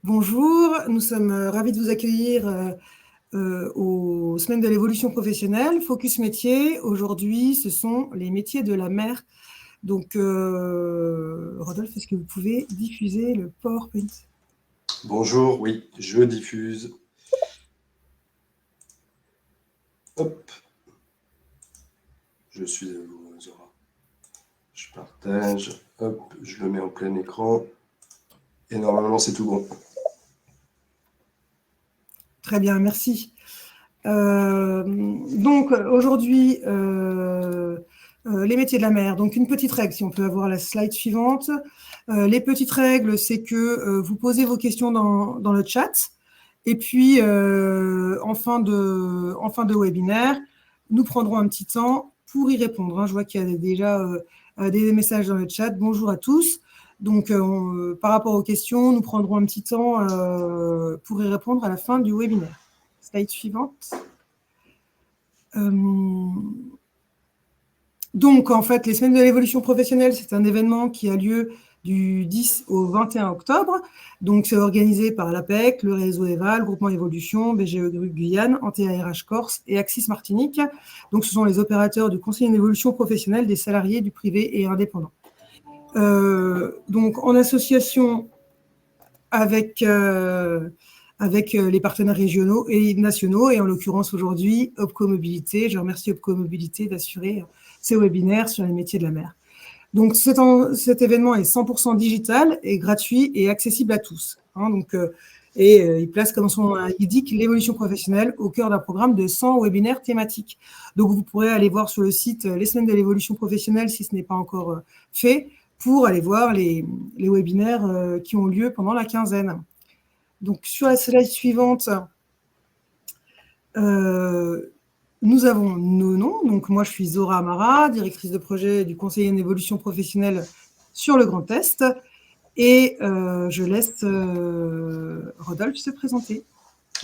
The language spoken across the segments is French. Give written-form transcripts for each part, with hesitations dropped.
Bonjour, nous sommes ravis de vous accueillir aux Semaines de l'évolution professionnelle. Focus métier, aujourd'hui, ce sont les métiers de la mer. Donc, Rodolphe, est-ce que vous pouvez diffuser le PowerPoint? Bonjour, oui, je diffuse. Hop, je suis à vous, Zora. Je partage, hop, je le mets en plein écran. Et normalement, c'est tout bon. Très bien, merci. Donc, aujourd'hui, les métiers de la mer. Donc, une petite règle, si on peut avoir la slide suivante. Les petites règles, c'est que vous posez vos questions dans le chat. Et puis, en fin de webinaire, nous prendrons un petit temps pour y répondre. Je vois qu'il y a déjà des messages dans le chat. Bonjour à tous. Donc, par rapport aux questions, nous prendrons un petit temps pour y répondre à la fin du webinaire. Slide suivante. Donc, en fait, les Semaines de l'évolution professionnelle, c'est un événement qui a lieu du 10 au 21 octobre. Donc, c'est organisé par l'APEC, le réseau EVAL, Groupement Évolution, BGE Guyane, Antea-RH Corse et Axis Martinique. Donc, ce sont les opérateurs du Conseil en évolution professionnelle des salariés du privé et indépendant. Donc, en association avec les partenaires régionaux et nationaux, et en l'occurrence aujourd'hui, Opco Mobilité. Je remercie Opco Mobilité d'assurer ces webinaires sur les métiers de la mer. Donc, cet événement est 100% digital et gratuit et accessible à tous. Il place, comme son nom indique, l'évolution professionnelle au cœur d'un programme de 100 webinaires thématiques. Donc, vous pourrez aller voir sur le site les Semaines de l'évolution professionnelle si ce n'est pas encore fait, pour aller voir les webinaires qui ont lieu pendant la quinzaine. Donc, sur la slide suivante, nous avons nos noms. Donc, moi, je suis Zora Amara, directrice de projet du conseiller en évolution professionnelle sur le Grand Est. Et je laisse Rodolphe se présenter.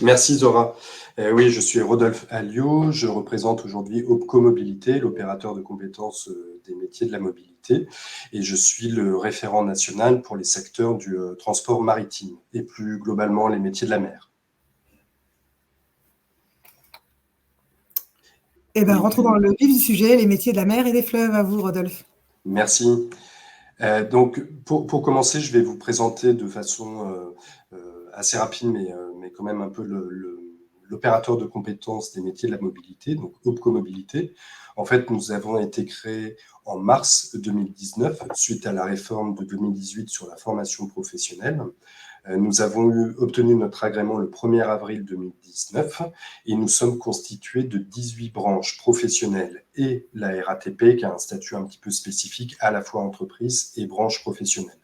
Merci Zora. Oui, je suis Rodolphe Alliot. Je représente aujourd'hui Opco Mobilité, l'opérateur de compétences des métiers de la mobilité. Et je suis le référent national pour les secteurs du transport maritime et plus globalement les métiers de la mer. Eh bien, rentrons dans le vif du sujet, les métiers de la mer et des fleuves. À vous, Rodolphe. Merci. Donc, pour commencer, je vais vous présenter de façon assez rapide, mais quand même un peu l'opérateur de compétences des métiers de la mobilité, donc Opco Mobilité. En fait, nous avons été créés en mars 2019, suite à la réforme de 2018 sur la formation professionnelle. Nous avons obtenu notre agrément le 1er avril 2019 et nous sommes constitués de 18 branches professionnelles et la RATP qui a un statut un petit peu spécifique à la fois entreprise et branche professionnelle.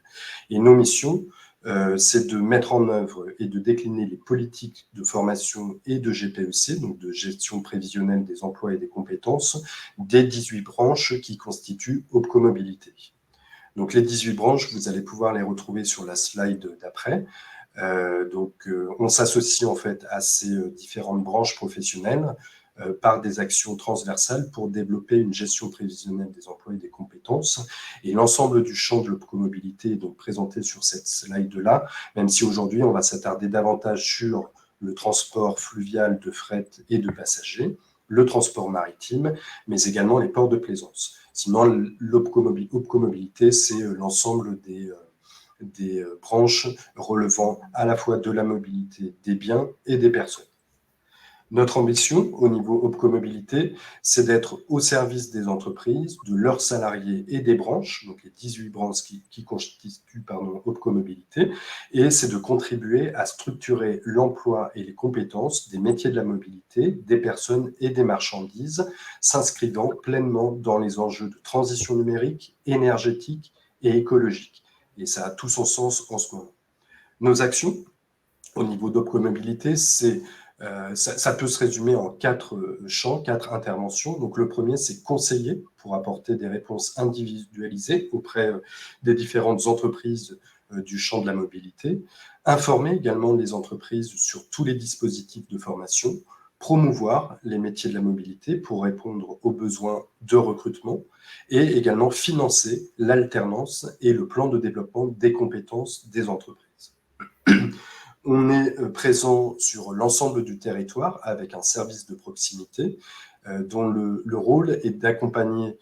Et nos missions, c'est de mettre en œuvre et de décliner les politiques de formation et de GPEC, donc de gestion prévisionnelle des emplois et des compétences, des 18 branches qui constituent Opco Mobilité. Donc les 18 branches, vous allez pouvoir les retrouver sur la slide d'après. On s'associe en fait à ces différentes branches professionnelles par des actions transversales pour développer une gestion prévisionnelle des emplois et des compétences. Et l'ensemble du champ de l'opcomobilité est donc présenté sur cette slide-là, même si aujourd'hui on va s'attarder davantage sur le transport fluvial de fret et de passagers, le transport maritime, mais également les ports de plaisance. Sinon, l'opcomobilité, c'est l'ensemble des branches relevant à la fois de la mobilité des biens et des personnes. Notre ambition au niveau Opco Mobilité, c'est d'être au service des entreprises, de leurs salariés et des branches, donc les 18 branches qui constituent Opco Mobilité, et c'est de contribuer à structurer l'emploi et les compétences des métiers de la mobilité, des personnes et des marchandises, s'inscrivant pleinement dans les enjeux de transition numérique, énergétique et écologique. Et ça a tout son sens en ce moment. Nos actions au niveau d'Opco Mobilité, ça peut se résumer en 4 champs, 4 interventions. Donc, le premier, c'est conseiller pour apporter des réponses individualisées auprès des différentes entreprises du champ de la mobilité. Informer également les entreprises sur tous les dispositifs de formation. Promouvoir les métiers de la mobilité pour répondre aux besoins de recrutement et également financer l'alternance et le plan de développement des compétences des entreprises. on est présent sur l'ensemble du territoire avec un service de proximité dont le rôle est d'accompagner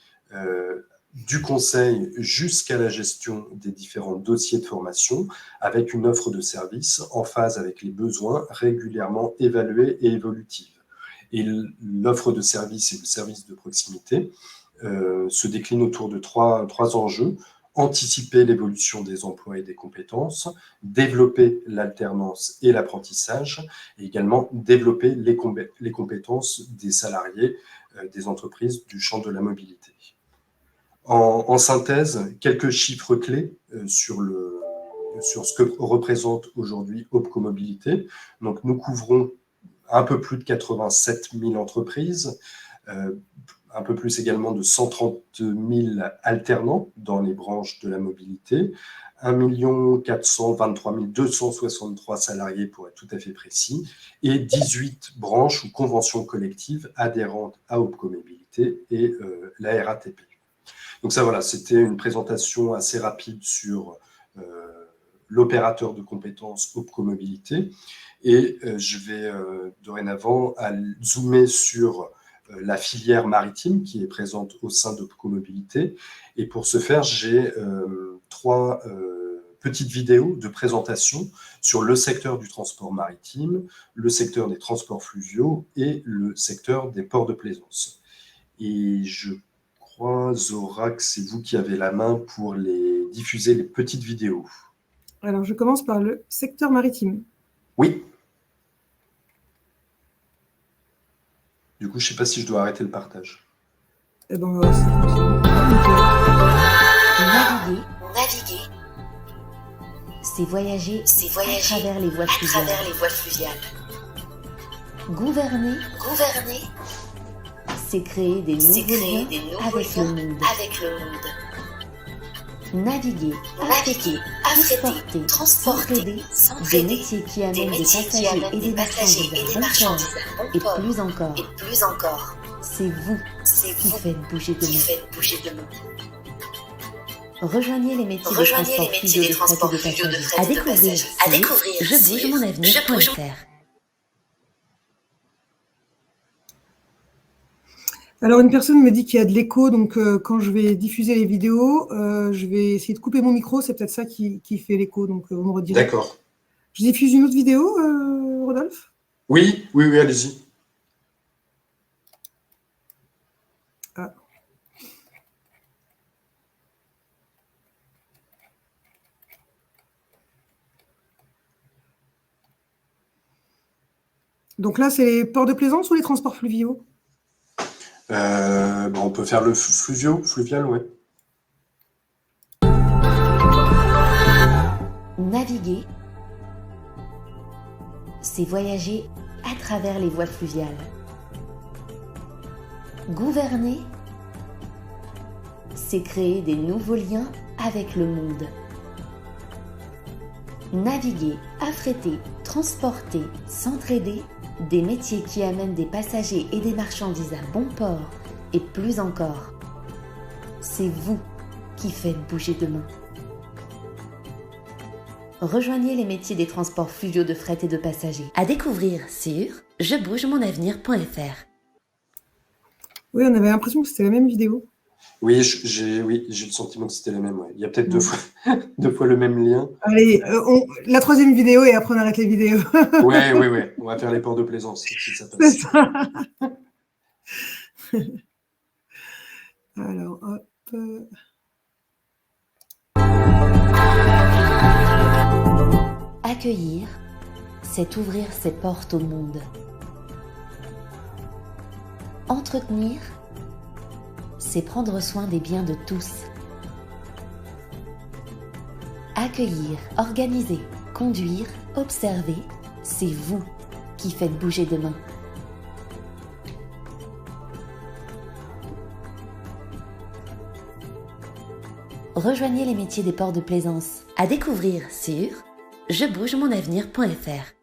du conseil jusqu'à la gestion des différents dossiers de formation avec une offre de service en phase avec les besoins régulièrement évalués et évolutive. Et l'offre de service et le service de proximité se décline autour de trois enjeux: anticiper l'évolution des emplois et des compétences, développer l'alternance et l'apprentissage, et également développer les compétences des salariés des entreprises du champ de la mobilité. En synthèse, quelques chiffres clés sur ce que représente aujourd'hui OPCO Mobilité. Donc, nous couvrons un peu plus de 87 000 entreprises, un peu plus également de 130 000 alternants dans les branches de la mobilité, 1 423 263 salariés pour être tout à fait précis, et 18 branches ou conventions collectives adhérentes à OPCO Mobilité et la RATP. Donc ça, voilà, c'était une présentation assez rapide sur l'opérateur de compétences OPCO Mobilité. Et je vais dorénavant zoomer sur la filière maritime qui est présente au sein d'OPCO Mobilité. Et pour ce faire, j'ai 3 petites vidéos de présentation sur le secteur du transport maritime, le secteur des transports fluviaux et le secteur des ports de plaisance. Et je crois, Zora, que c'est vous qui avez la main pour diffuser les petites vidéos. Alors, je commence par le secteur maritime. Oui. Du coup, je ne sais pas si je dois arrêter le partage. Eh ben, naviguer, c'est voyager à travers les voies fluviales. Gouverner, c'est créer des nouveaux liens avec le monde. Naviguer, affréter, transporter, des métiers qui amènent des passagers et des marchandises à bon port, et plus encore. C'est vous qui faites bouger demain. Rejoignez les métiers des transports fluviaux de fret et de passagers. À découvrir sur jebougemonavenir.fr. Alors, une personne me dit qu'il y a de l'écho, donc quand je vais diffuser les vidéos, je vais essayer de couper mon micro, c'est peut-être ça qui fait l'écho, donc vous me redirez. D'accord. Je diffuse une autre vidéo, Rodolphe ? Oui, allez-y. Ah. Donc là, c'est les ports de plaisance ou les transports fluviaux ? On peut faire le fluvial, ouais. Naviguer, c'est voyager à travers les voies fluviales. Gouverner, c'est créer des nouveaux liens avec le monde. Naviguer, affréter, transporter, s'entraider, des métiers qui amènent des passagers et des marchandises à bon port, et plus encore. C'est vous qui faites bouger demain. Rejoignez les métiers des transports fluviaux de fret et de passagers. À découvrir sur jebougemonavenir.fr. Oui, on avait l'impression que c'était la même vidéo. Oui, j'ai le sentiment que c'était la même. Ouais. Il y a peut-être deux fois le même lien. Allez, la troisième vidéo et après on arrête les vidéos. Oui. On va faire les ports de plaisance si ça passe. C'est ça. Alors, hop. Accueillir, c'est ouvrir ses portes au monde. Entretenir, c'est prendre soin des biens de tous. Accueillir, organiser, conduire, observer, c'est vous qui faites bouger demain. Rejoignez les métiers des ports de plaisance. À découvrir sur jebougemonavenir.fr.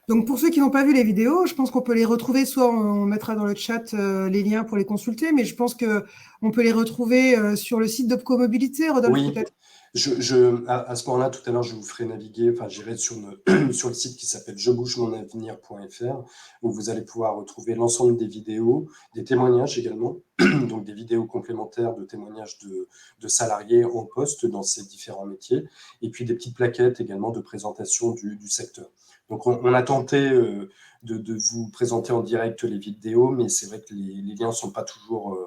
Donc, pour ceux qui n'ont pas vu les vidéos, je pense qu'on peut les retrouver, soit on mettra dans le chat les liens pour les consulter, mais je pense qu'on peut les retrouver sur le site d'OPCO Mobilité, Rodolphe, peut-être. À ce moment-là, tout à l'heure, je vous ferai naviguer, enfin, j'irai sur le site qui s'appelle jebougemonavenir.fr, où vous allez pouvoir retrouver l'ensemble des vidéos, des témoignages également, donc des vidéos complémentaires de témoignages de salariés en poste dans ces différents métiers, et puis des petites plaquettes également de présentation du secteur. Donc, on a tenté de vous présenter en direct les vidéos, mais c'est vrai que les liens sont pas toujours...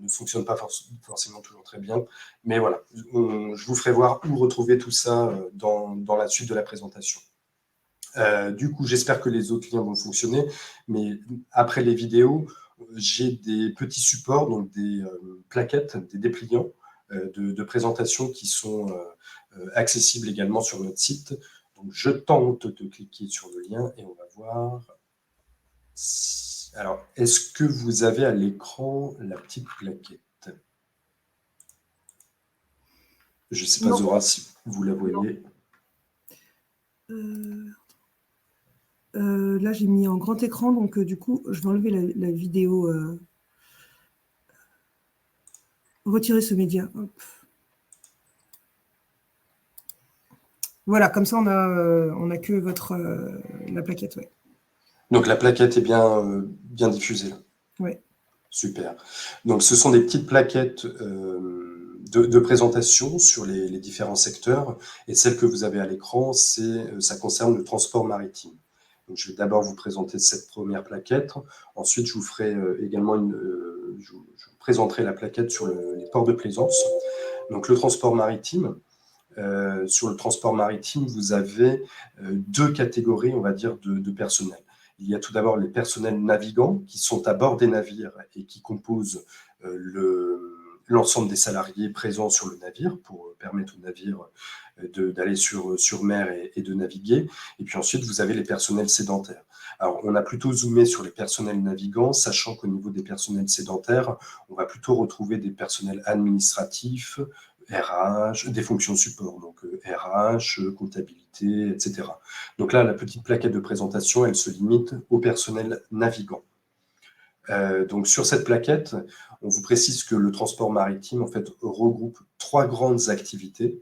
ne fonctionnent pas forcément toujours très bien. Mais voilà, je vous ferai voir où retrouver tout ça dans la suite de la présentation. Du coup, j'espère que les autres liens vont fonctionner. Mais après les vidéos, j'ai des petits supports, donc des plaquettes, des dépliants de présentation qui sont accessibles également sur notre site. Donc, je tente de cliquer sur le lien et on va voir. Alors, est-ce que vous avez à l'écran la petite plaquette? Je ne sais pas, Non. Zora, si vous la voyez. Là, j'ai mis en grand écran, donc du coup, je vais enlever la vidéo. Retirer ce média. Hop. Voilà, comme ça, on a que la plaquette. Ouais. Donc, la plaquette est bien diffusée là. Ouais. Super. Donc, ce sont des petites plaquettes de présentation sur les différents secteurs. Et celle que vous avez à l'écran, ça concerne le transport maritime. Donc, je vais d'abord vous présenter cette première plaquette. Ensuite, je vous ferai également je vous présenterai la plaquette sur les ports de plaisance. Donc, le transport maritime. Sur le transport maritime, vous avez deux catégories, on va dire, de personnel. Il y a tout d'abord les personnels navigants qui sont à bord des navires et qui composent l'ensemble des salariés présents sur le navire pour permettre au navire d'aller sur mer et de naviguer. Et puis ensuite, vous avez les personnels sédentaires. Alors, on a plutôt zoomé sur les personnels navigants, sachant qu'au niveau des personnels sédentaires, on va plutôt retrouver des personnels administratifs, RH, des fonctions support, donc RH, comptabilité, etc. Donc là, la petite plaquette de présentation, elle se limite au personnel navigant. Donc sur cette plaquette, on vous précise que le transport maritime en fait regroupe trois grandes activités.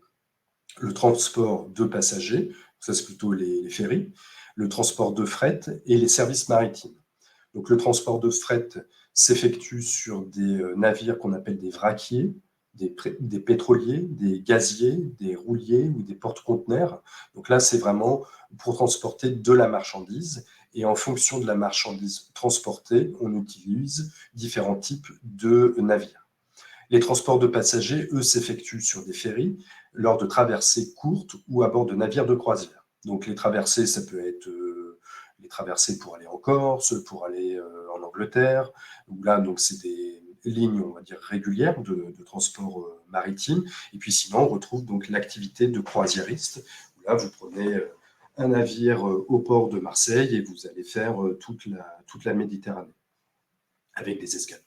Le transport de passagers, ça c'est plutôt les ferries, le transport de fret et les services maritimes. Donc le transport de fret s'effectue sur des navires qu'on appelle des vraquiers, des pétroliers, des gaziers, des rouliers ou des porte-conteneurs. Donc là, c'est vraiment pour transporter de la marchandise. Et en fonction de la marchandise transportée, on utilise différents types de navires. Les transports de passagers, eux, s'effectuent sur des ferries lors de traversées courtes ou à bord de navires de croisière. Donc les traversées, ça peut être les traversées pour aller en Corse, pour aller en Angleterre, où là, donc c'est des lignes, on va dire, régulières de transport maritime. Et puis sinon, on retrouve donc l'activité de croisiériste, où là, vous prenez un navire au port de Marseille et vous allez faire toute la Méditerranée avec des escales.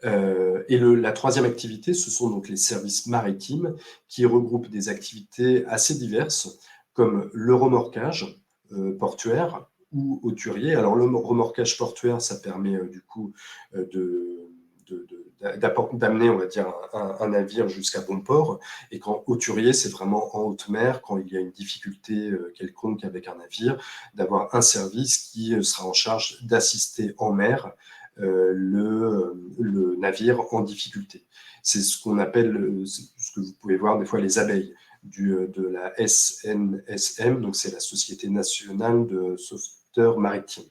Et la troisième activité, ce sont donc les services maritimes qui regroupent des activités assez diverses, comme le remorquage portuaire ou hauturier. Alors le remorquage portuaire, ça permet du coup d'amener, on va dire, un navire jusqu'à bon port. Et quand hauturier, c'est vraiment en haute mer, quand il y a une difficulté quelconque avec un navire, d'avoir un service qui sera en charge d'assister en mer le navire en difficulté. C'est ce qu'on appelle, ce que vous pouvez voir des fois, les abeilles de la SNSM, donc c'est la Société nationale de sauveteurs maritimes.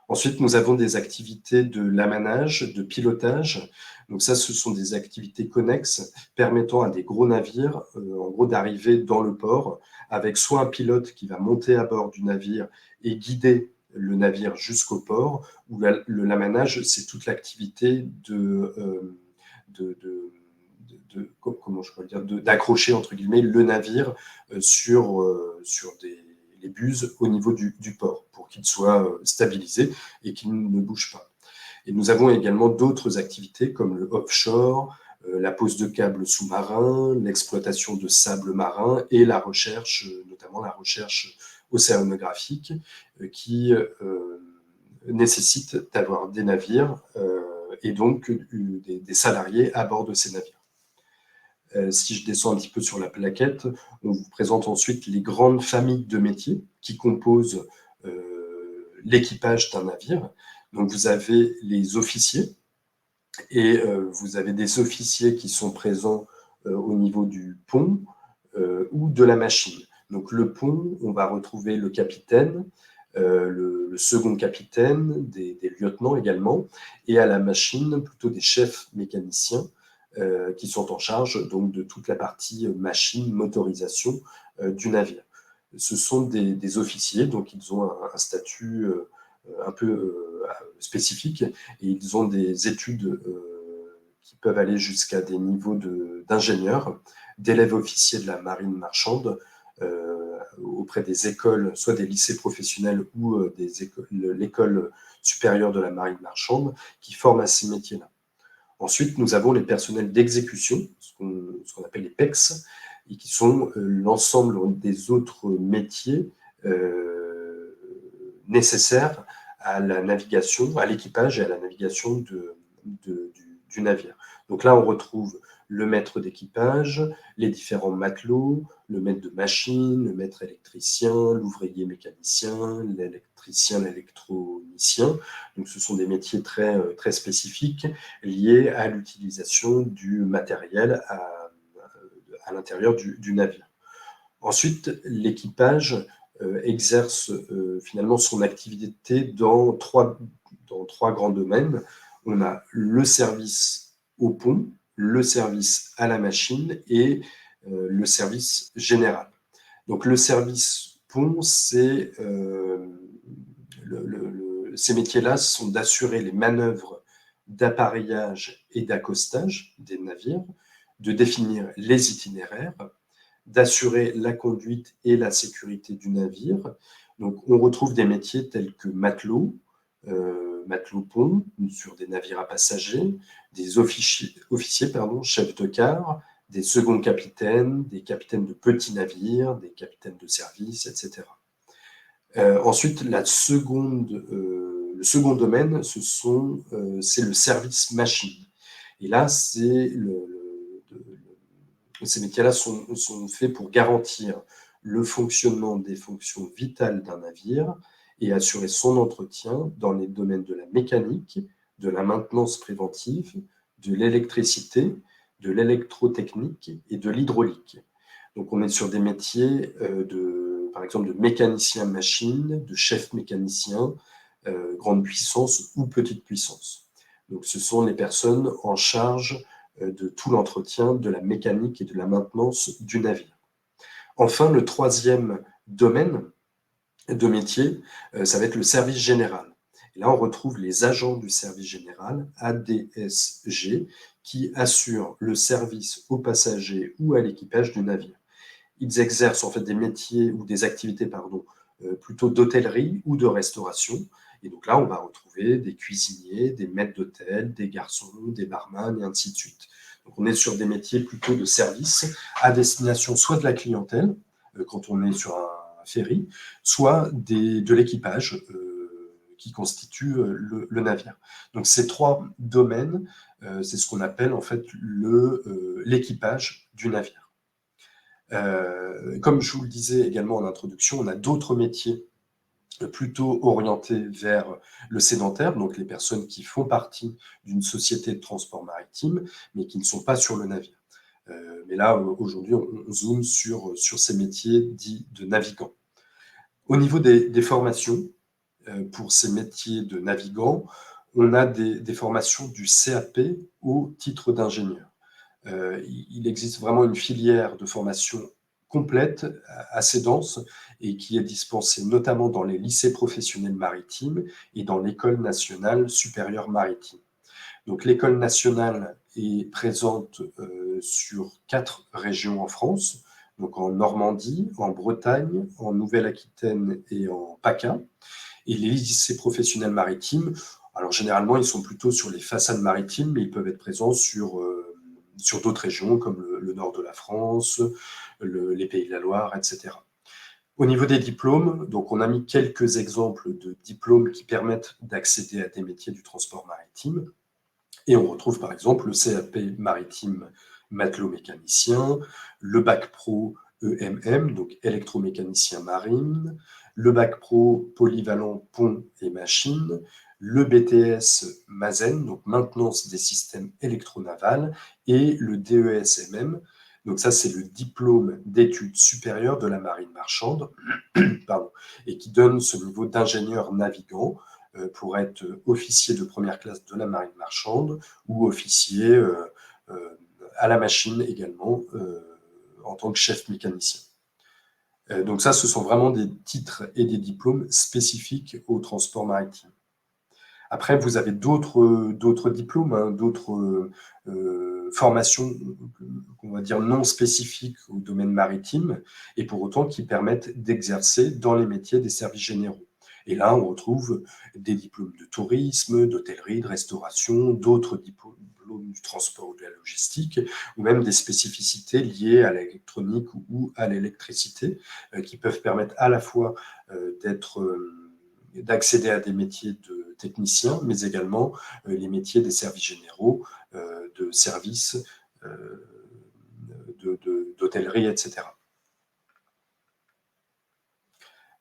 Ensuite, nous avons des activités de lamanage, de pilotage. Donc ça, ce sont des activités connexes permettant à des gros navires, en gros, d'arriver dans le port avec soit un pilote qui va monter à bord du navire et guider le navire jusqu'au port, ou le lamanage, c'est toute l'activité comment je pourrais dire, d'accrocher entre guillemets le navire sur les buses au niveau du port pour qu'il soit stabilisé et qu'il ne bouge pas. Et nous avons également d'autres activités comme le offshore, la pose de câbles sous-marins, l'exploitation de sable marin et la recherche, notamment la recherche océanographique, qui nécessite d'avoir des navires et donc des salariés à bord de ces navires. Si je descends un petit peu sur la plaquette, on vous présente ensuite les grandes familles de métiers qui composent l'équipage d'un navire. Donc vous avez les officiers, et vous avez des officiers qui sont présents au niveau du pont ou de la machine. Donc le pont, on va retrouver le capitaine, le second capitaine, des lieutenants également, et à la machine, plutôt des chefs mécaniciens qui sont en charge donc, de toute la partie machine, motorisation du navire. Ce sont des officiers, donc ils ont un statut un peu spécifiques, et ils ont des études qui peuvent aller jusqu'à des niveaux d'ingénieurs, d'élèves officiers de la marine marchande, auprès des écoles, soit des lycées professionnels ou l'école supérieure de la marine marchande, qui forment à ces métiers-là. Ensuite, nous avons les personnels d'exécution, ce qu'on appelle les PEX, et qui sont l'ensemble des autres métiers nécessaires à la navigation, à l'équipage et à la navigation du navire. Donc là, on retrouve le maître d'équipage, les différents matelots, le maître de machine, le maître électricien, l'ouvrier mécanicien, l'électricien, l'électronicien. Donc ce sont des métiers très, très spécifiques liés à l'utilisation du matériel à l'intérieur du navire. Ensuite, l'équipage exerce finalement son activité dans trois grands domaines. On a le service au pont, le service à la machine et le service général. Donc le service pont, ces métiers-là sont d'assurer les manœuvres d'appareillage et d'accostage des navires, de définir les itinéraires, d'assurer la conduite et la sécurité du navire. Donc, on retrouve des métiers tels que matelot pont sur des navires à passagers, des officiers chefs de quart, des seconds capitaines, des capitaines de petits navires, des capitaines de service, etc. Ensuite, le second domaine, c'est le service machine. Et là, ces métiers-là sont faits pour garantir le fonctionnement des fonctions vitales d'un navire et assurer son entretien dans les domaines de la mécanique, de la maintenance préventive, de l'électricité, de l'électrotechnique et de l'hydraulique. Donc on est sur des métiers par exemple de mécanicien machine, de chef mécanicien, grande puissance ou petite puissance. Donc ce sont les personnes en charge de tout l'entretien de la mécanique et de la maintenance du navire. Enfin, le troisième domaine de métier, ça va être le service général. Et là, on retrouve les agents du service général, ADSG, qui assurent le service aux passagers ou à l'équipage du navire. Ils exercent en fait des métiers ou des activités plutôt d'hôtellerie ou de restauration. Et donc là, on va retrouver des cuisiniers, des maîtres d'hôtel, des garçons, des barman et ainsi de suite. Donc on est sur des métiers plutôt de service à destination soit de la clientèle, quand on est sur un ferry, soit de l'équipage qui constitue le navire. Donc ces trois domaines, c'est ce qu'on appelle en fait l'équipage du navire. Comme je vous le disais également en introduction, on a d'autres métiers plutôt orientés vers le sédentaire, donc les personnes qui font partie d'une société de transport maritime, mais qui ne sont pas sur le navire. Mais là, aujourd'hui, on zoome sur ces métiers dits de navigants. Au niveau des formations, pour ces métiers de navigants, on a des formations du CAP au titre d'ingénieur. Il existe vraiment une filière de formation complète, assez dense, et qui est dispensée notamment dans les lycées professionnels maritimes et dans l'École nationale supérieure maritime. Donc l'École nationale est présente sur 4 régions en France, donc en Normandie, en Bretagne, en Nouvelle-Aquitaine et en PACA. Et les lycées professionnels maritimes, alors généralement, ils sont plutôt sur les façades maritimes, mais ils peuvent être présents sur d'autres régions, comme le nord de la France, les Pays de la Loire, etc. Au niveau des diplômes, donc on a mis quelques exemples de diplômes qui permettent d'accéder à des métiers du transport maritime. Et on retrouve par exemple le CAP maritime matelot mécanicien, le bac pro EMM, donc électromécanicien marine, le bac pro polyvalent pont et machine, le BTS MASEN, donc maintenance des systèmes électronavals, et le DESMM, donc ça c'est le diplôme d'études supérieures de la marine marchande, pardon, et qui donne ce niveau d'ingénieur navigant pour être officier de première classe de la marine marchande ou officier à la machine également en tant que chef mécanicien. Donc ça, ce sont vraiment des titres et des diplômes spécifiques au transport maritime. Après, vous avez d'autres diplômes, hein, d'autres formations, on va dire non spécifiques au domaine maritime, et pour autant qui permettent d'exercer dans les métiers des services généraux. Et là, on retrouve des diplômes de tourisme, d'hôtellerie, de restauration, d'autres diplômes du transport ou de la logistique, ou même des spécificités liées à l'électronique ou à l'électricité, qui peuvent permettre à la fois d'accéder à des métiers de techniciens, mais également les métiers des services généraux, de services, d'hôtellerie, etc.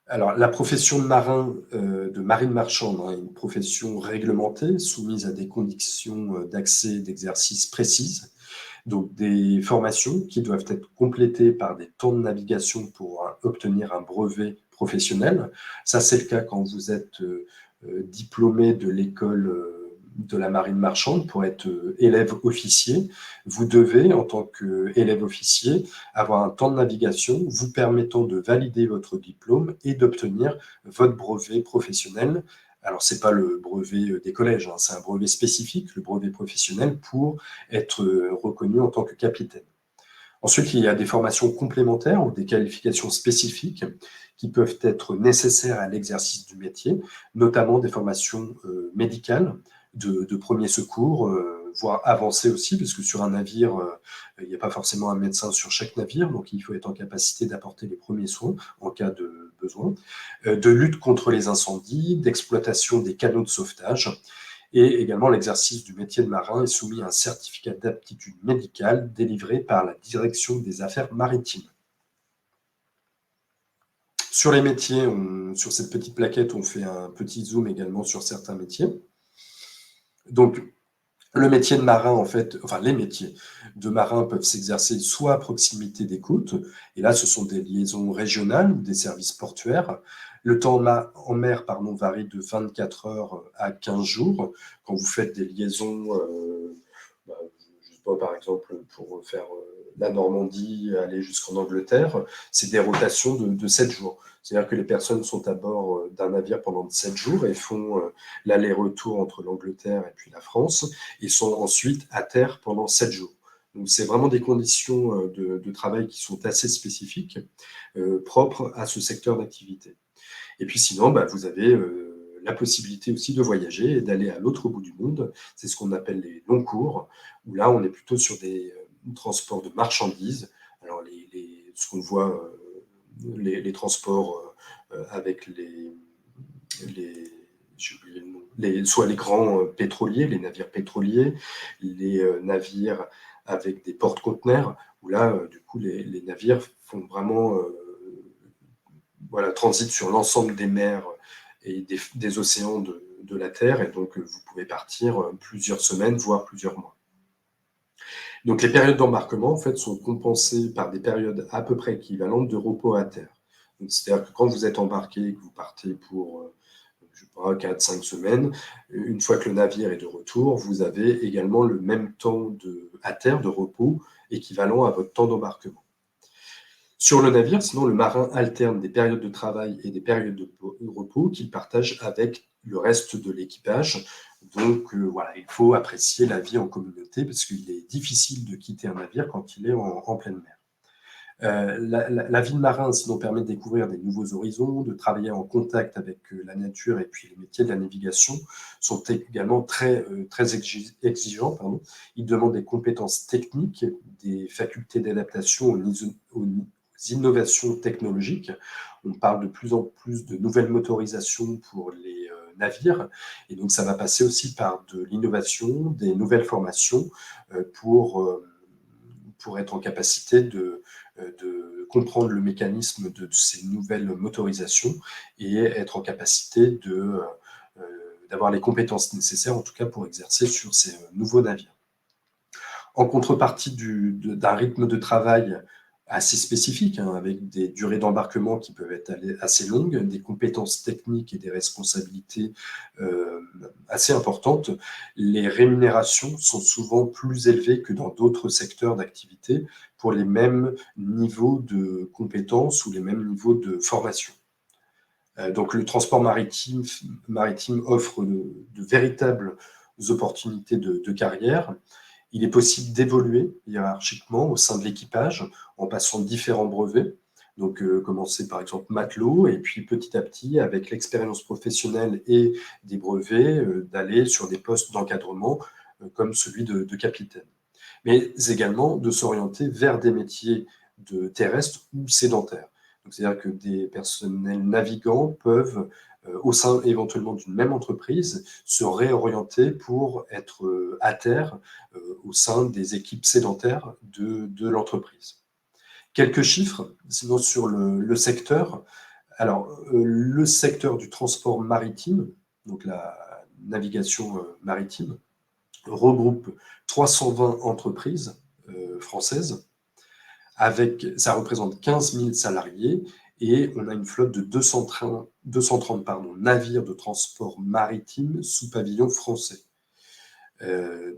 Alors, la profession de marin, de marine marchande, est une profession réglementée, soumise à des conditions d'accès et d'exercice précises. Donc, des formations qui doivent être complétées par des temps de navigation pour obtenir un brevet professionnel. Ça, c'est le cas quand vous êtes diplômé de l'école de la marine marchande pour être élève officier. Vous devez, en tant qu'élève officier, avoir un temps de navigation vous permettant de valider votre diplôme et d'obtenir votre brevet professionnel. Alors, ce n'est pas le brevet des collèges, hein, c'est un brevet spécifique, le brevet professionnel, pour être reconnu en tant que capitaine. Ensuite, il y a des formations complémentaires ou des qualifications spécifiques qui peuvent être nécessaires à l'exercice du métier, notamment des formations médicales, de premiers secours, voire avancées aussi, parce que sur un navire, il n'y a pas forcément un médecin sur chaque navire, donc il faut être en capacité d'apporter les premiers soins en cas de besoin, de lutte contre les incendies, d'exploitation des canaux de sauvetage, et également l'exercice du métier de marin est soumis à un certificat d'aptitude médicale délivré par la Direction des Affaires maritimes. Sur les métiers, sur cette petite plaquette, on fait un petit zoom également sur certains métiers. Donc, le métier de marin, en fait, enfin les métiers de marin peuvent s'exercer soit à proximité des côtes, et là ce sont des liaisons régionales ou des services portuaires. Le temps en mer varie de 24 heures à 15 jours. Quand vous faites des liaisons, je sais pas, par exemple, pour faire la Normandie, aller jusqu'en Angleterre, c'est des rotations de 7 jours. C'est-à-dire que les personnes sont à bord d'un navire pendant 7 jours et font l'aller-retour entre l'Angleterre et puis la France, et sont ensuite à terre pendant 7 jours. Donc, c'est vraiment des conditions de travail qui sont assez spécifiques, propres à ce secteur d'activité. Et puis sinon, vous avez la possibilité aussi de voyager et d'aller à l'autre bout du monde. C'est ce qu'on appelle les longs cours, où là, on est plutôt sur des transports de marchandises. Alors, ce qu'on voit, les transports avec soit les grands pétroliers, les navires pétroliers, les navires avec des porte-conteneurs, où là, du coup, les navires font vraiment transitent sur l'ensemble des mers et des océans de la Terre, et donc vous pouvez partir plusieurs semaines, voire plusieurs mois. Donc les périodes d'embarquement, en fait, sont compensées par des périodes à peu près équivalentes de repos à terre. C'est-à-dire que quand vous êtes embarqué et que vous partez pour 4-5 semaines, une fois que le navire est de retour, vous avez également le même temps à terre de repos équivalent à votre temps d'embarquement. Sur le navire, sinon, le marin alterne des périodes de travail et des périodes de repos qu'il partage avec le reste de l'équipage. Donc, il faut apprécier la vie en communauté parce qu'il est difficile de quitter un navire quand il est en pleine mer. La vie de marin, sinon, permet de découvrir des nouveaux horizons, de travailler en contact avec la nature, et puis les métiers de la navigation sont également très exigeants. Ils demandent des compétences techniques, des facultés d'adaptation aux innovations technologiques. On parle de plus en plus de nouvelles motorisations pour les navires, et donc ça va passer aussi par de l'innovation, des nouvelles formations pour pour être en capacité de comprendre le mécanisme de ces nouvelles motorisations et être en capacité d'avoir les compétences nécessaires, en tout cas pour exercer sur ces nouveaux navires. En contrepartie d'un rythme de travail assez spécifique, avec des durées d'embarquement qui peuvent être assez longues, des compétences techniques et des responsabilités assez importantes, les rémunérations sont souvent plus élevées que dans d'autres secteurs d'activité pour les mêmes niveaux de compétences ou les mêmes niveaux de formation. Donc le transport maritime offre de véritables opportunités de carrière. Il est possible d'évoluer hiérarchiquement au sein de l'équipage en passant différents brevets. Donc, commencer par exemple matelot et puis petit à petit, avec l'expérience professionnelle et des brevets, d'aller sur des postes d'encadrement comme celui de capitaine. Mais également de s'orienter vers des métiers terrestres ou sédentaires. C'est-à-dire que des personnels navigants peuvent au sein éventuellement d'une même entreprise, se réorienter pour être à terre au sein des équipes sédentaires de l'entreprise. Quelques chiffres, sinon sur le secteur. Alors, le secteur du transport maritime, donc la navigation maritime, regroupe 320 entreprises françaises. Ça représente 15 000 salariés et on a une flotte de 230 navires de transport maritime sous pavillon français.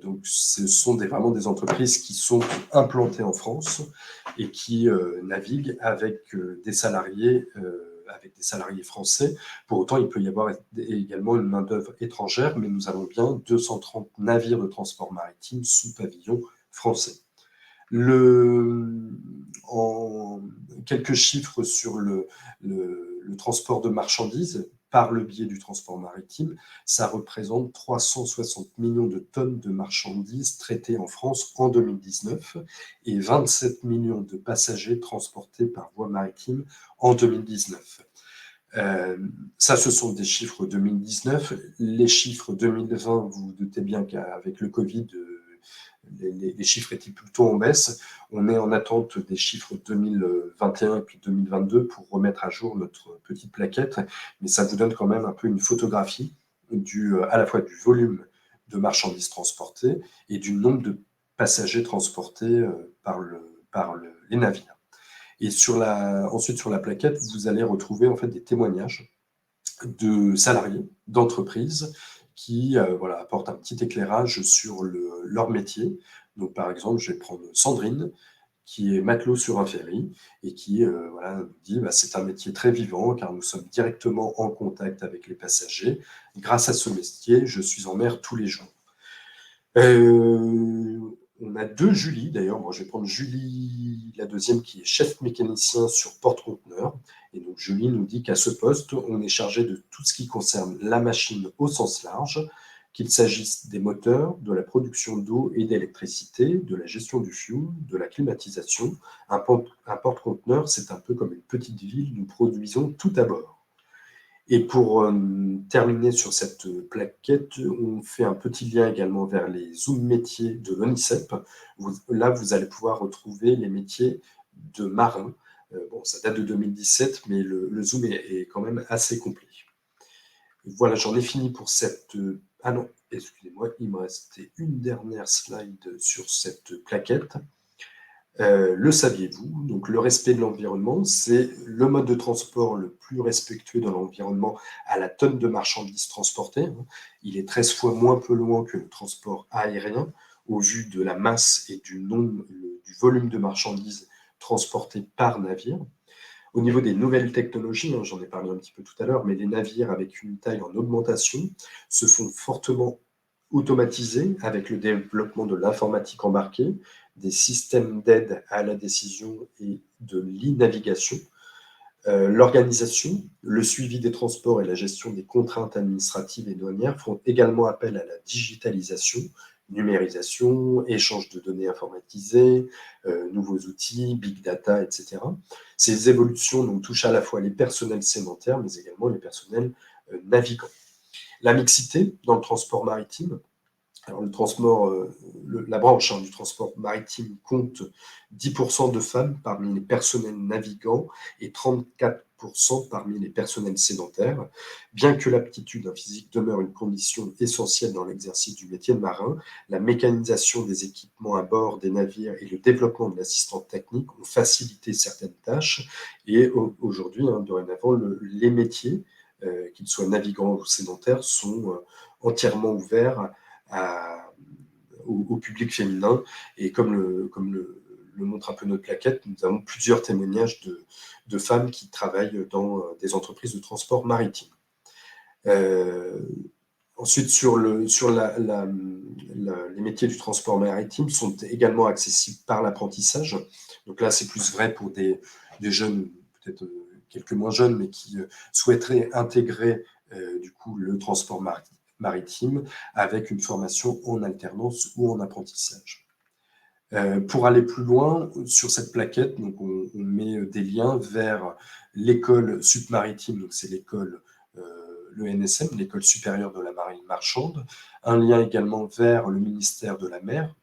Donc, ce sont vraiment des entreprises qui sont implantées en France et qui naviguent avec des salariés français. Pour autant, il peut y avoir également une main-d'œuvre étrangère, mais nous avons bien 230 navires de transport maritime sous pavillon français. En quelques chiffres sur le transport de marchandises par le biais du transport maritime, ça représente 360 millions de tonnes de marchandises traitées en France en 2019 et 27 millions de passagers transportés par voie maritime en 2019. Ça, ce sont des chiffres 2019. Les chiffres 2020, vous vous doutez bien qu'avec le Covid, les chiffres étaient plutôt en baisse. On est en attente des chiffres 2021 et puis 2022 pour remettre à jour notre petite plaquette, mais ça vous donne quand même un peu une photographie à la fois du volume de marchandises transportées et du nombre de passagers transportés par les navires. Et ensuite, sur la plaquette, vous allez retrouver en fait des témoignages de salariés d'entreprises qui apportent un petit éclairage sur leur métier. Donc, par exemple, je vais prendre Sandrine, qui est matelot sur un ferry et qui nous dit c'est un métier très vivant car nous sommes directement en contact avec les passagers. Grâce à ce métier, je suis en mer tous les jours. On a deux Julie, d'ailleurs. Moi, je vais prendre Julie, la deuxième, qui est chef mécanicien sur porte-conteneurs. Et donc, Julie nous dit qu'à ce poste, on est chargé de tout ce qui concerne la machine au sens large, qu'il s'agisse des moteurs, de la production d'eau et d'électricité, de la gestion du fioul, de la climatisation. Un porte-conteneur, c'est un peu comme une petite ville, nous produisons tout à bord. Et pour terminer sur cette plaquette, on fait un petit lien également vers les Zoom métiers de l'ONICEP. Là, vous allez pouvoir retrouver les métiers de marin. Ça date de 2017, mais le Zoom est quand même assez complet. Voilà, j'en ai fini pour cette... Ah non, excusez-moi, il me restait une dernière slide sur cette plaquette. Le saviez-vous? Donc, le respect de l'environnement, c'est le mode de transport le plus respectueux de l'environnement à la tonne de marchandises transportées. Il est 13 fois moins polluant que le transport aérien au vu de la masse et du volume de marchandises transportées par navire. Au niveau des nouvelles technologies, j'en ai parlé un petit peu tout à l'heure, mais les navires avec une taille en augmentation se font fortement automatiser avec le développement de l'informatique embarquée, des systèmes d'aide à la décision et de l'e-navigation. L'organisation, le suivi des transports et la gestion des contraintes administratives et douanières font également appel à la digitalisation, numérisation, échange de données informatisées, nouveaux outils, big data, etc. Ces évolutions donc, touchent à la fois les personnels sédentaires, mais également les personnels navigants. La mixité dans le transport maritime, Alors, le transport, la branche du transport maritime compte 10% de femmes parmi les personnels navigants et 34% parmi les personnels sédentaires. Bien que l'aptitude physique demeure une condition essentielle dans l'exercice du métier de marin, la mécanisation des équipements à bord des navires et le développement de l'assistance technique ont facilité certaines tâches. Et aujourd'hui, dorénavant, les métiers, qu'ils soient navigants ou sédentaires, sont entièrement ouverts au public féminin. Et comme le montre un peu notre plaquette, nous avons plusieurs témoignages de femmes qui travaillent dans des entreprises de transport maritime. Ensuite, sur les métiers du transport maritime sont également accessibles par l'apprentissage. Donc là, c'est plus vrai pour des jeunes, peut-être quelques moins jeunes, mais qui souhaiteraient intégrer du coup le transport maritime avec une formation en alternance ou en apprentissage. Pour aller plus loin, sur cette plaquette, donc on met des liens vers l'école submaritime, donc c'est l'école, l'ENSM, l'école supérieure de la marine marchande, un lien également vers le ministère de la mer